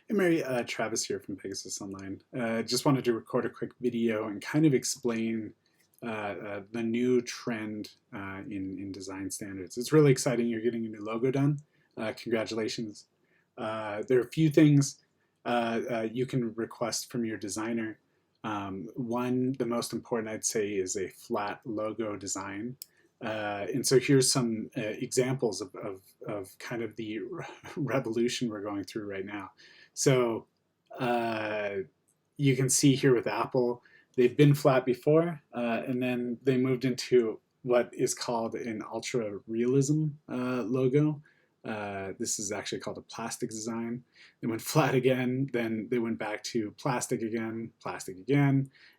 Hey Mary, Travis here from Pegasus Online. Just wanted to record a quick video and kind of explain the new trend in design standards. It's really exciting. You're getting a new logo done. Congratulations. There are a few things you can request from your designer. One, the most important I'd say, is a flat logo design. And so here's some examples of kind of the revolution we're going through right now. So uh, you can see here with Apple, they've been flat before, and then they moved into what is called an ultra realism logo. This is actually called a plastic design. They went flat again, then they went back to plastic again,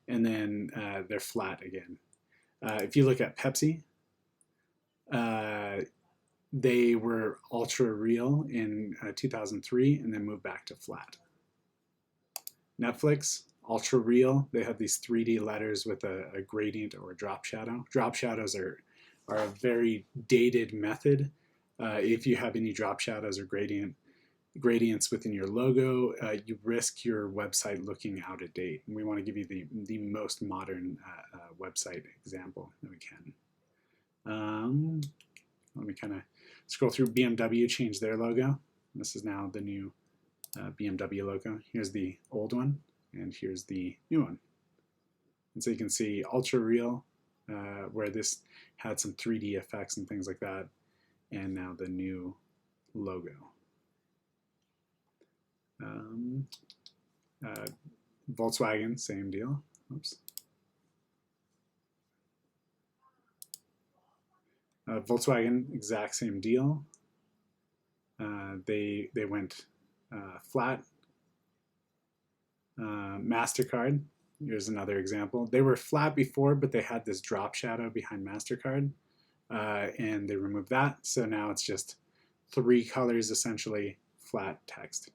and then they're flat again. If you look at Pepsi, uh, they were ultra real in 2003 and then moved back to flat. Netflix, ultra real. They have these 3D letters with a gradient or a drop shadow. Drop shadows are a very dated method. If you have any drop shadows or gradients within your logo, you risk your website looking out of date. And we want to give you the most modern website example that we can. Let me kind of scroll through. BMW changed their logo. This is now the new BMW logo. Here's the old one, and here's the new one. And so you can see ultra real, where this had some 3D effects and things like that, and now the new logo. Volkswagen, same deal. Oops. Volkswagen, exact same deal. They went flat. MasterCard, here's another example. They were flat before, but they had this drop shadow behind MasterCard, and they removed that. So now it's just three colors, essentially flat text.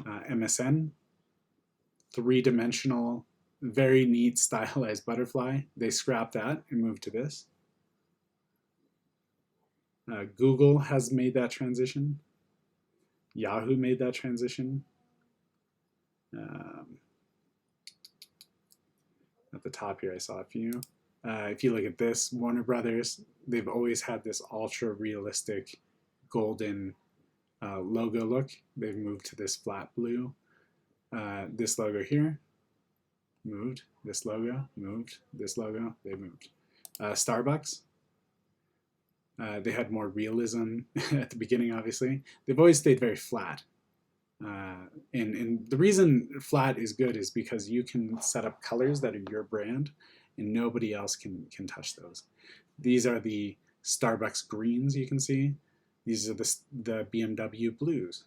MSN, three-dimensional, very neat stylized butterfly. They scrapped that and moved to this. Google has made that transition. Yahoo made that transition. At the top here, I saw a few. If you look at this, Warner Brothers, they've always had this ultra realistic golden logo look. They've moved to this flat blue. This logo here, moved. This logo, moved. This logo, they moved. Starbucks, they had more realism at the beginning, obviously. They've always stayed very flat. And the reason flat is good is because you can set up colors that are your brand and nobody else can touch those. These are the Starbucks greens you can see. These are the BMW blues.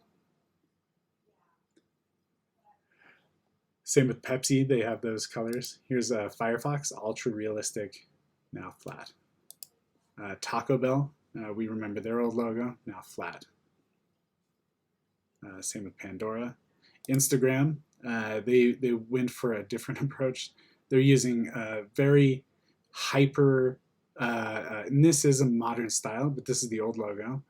Same with Pepsi, they have those colors. Here's a Firefox, ultra realistic, now flat. Taco Bell, we remember their old logo, now flat. Same with Pandora. Instagram, they went for a different approach. They're using very hyper, and this is a modern style, but this is the old logo,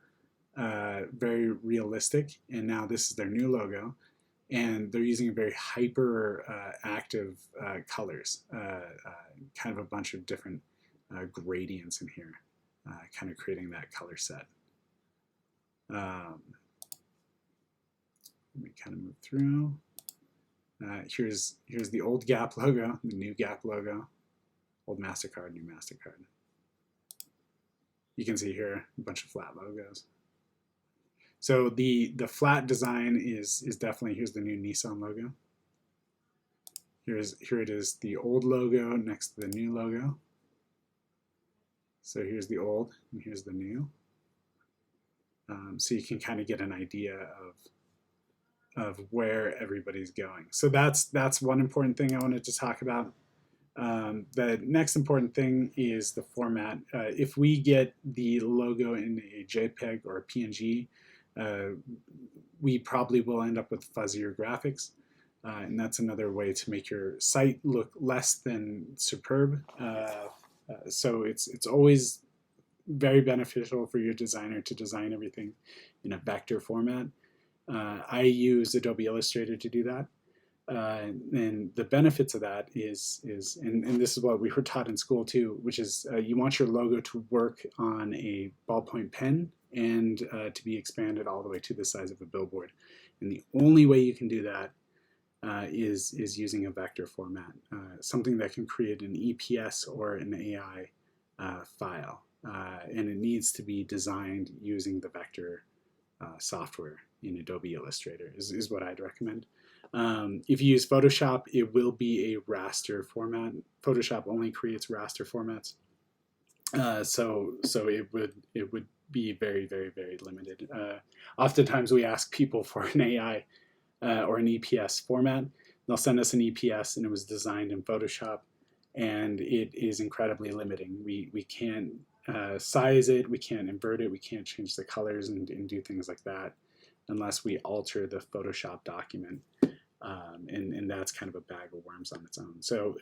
very realistic, and now this is their new logo. And they're using very hyper active colors, kind of a bunch of different gradients in here, kind of creating that color set. Let me kind of move through. Here's the old Gap logo, the new Gap logo, old MasterCard, new MasterCard. You can see here a bunch of flat logos. So the flat design is definitely, here's the new Nissan logo. Here it is, the old logo next to the new logo. So here's the old and here's the new. So you can kind of get an idea of where everybody's going. So that's one important thing I wanted to talk about. The next important thing is the format. If we get the logo in a JPEG or a PNG, we probably will end up with fuzzier graphics. And that's another way to make your site look less than superb. So it's always very beneficial for your designer to design everything in a vector format. I use Adobe Illustrator to do that. And the benefits of that and this is what we were taught in school too, which is you want your logo to work on a ballpoint pen and to be expanded all the way to the size of a billboard. And the only way you can do that is using a vector format, something that can create an EPS or an AI file. And it needs to be designed using the vector software in Adobe Illustrator is what I'd recommend. If you use Photoshop, it will be a raster format. Photoshop only creates raster formats, so it would be very, very, very limited. Oftentimes we ask people for an AI or an EPS format. They'll send us an EPS and it was designed in Photoshop, and it is incredibly limiting. We can't size it, we can't invert it, we can't change the colors and do things like that unless we alter the Photoshop document. And that's kind of a bag of worms on its own. So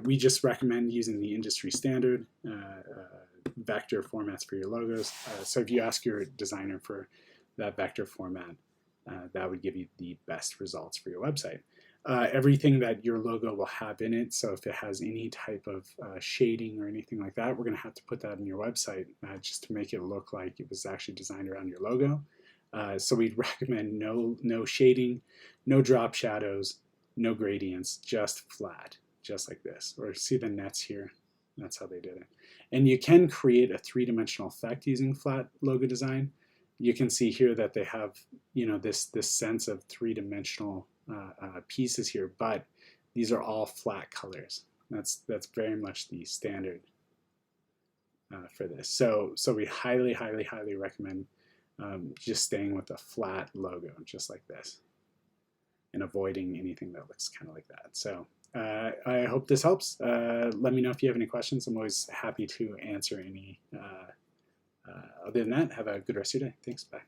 we just recommend using the industry standard vector formats for your logos. So if you ask your designer for that vector format, that would give you the best results for your website. Everything that your logo will have in it, so if it has any type of shading or anything like that, we're going to have to put that in your website just to make it look like it was actually designed around your logo. So we'd recommend no shading, no drop shadows, no gradients, just flat, just like this. Or see the nets here? That's how they did it. And you can create a three-dimensional effect using flat logo design. You can see here that they have, this sense of three-dimensional pieces here, but these are all flat colors. That's very much the standard for this. So we highly, highly, highly recommend just staying with a flat logo, just like this, and avoiding anything that looks kind of like that. So I hope this helps. Let me know if you have any questions. I'm always happy to answer any. Other than that, have a good rest of your day. Thanks. Bye.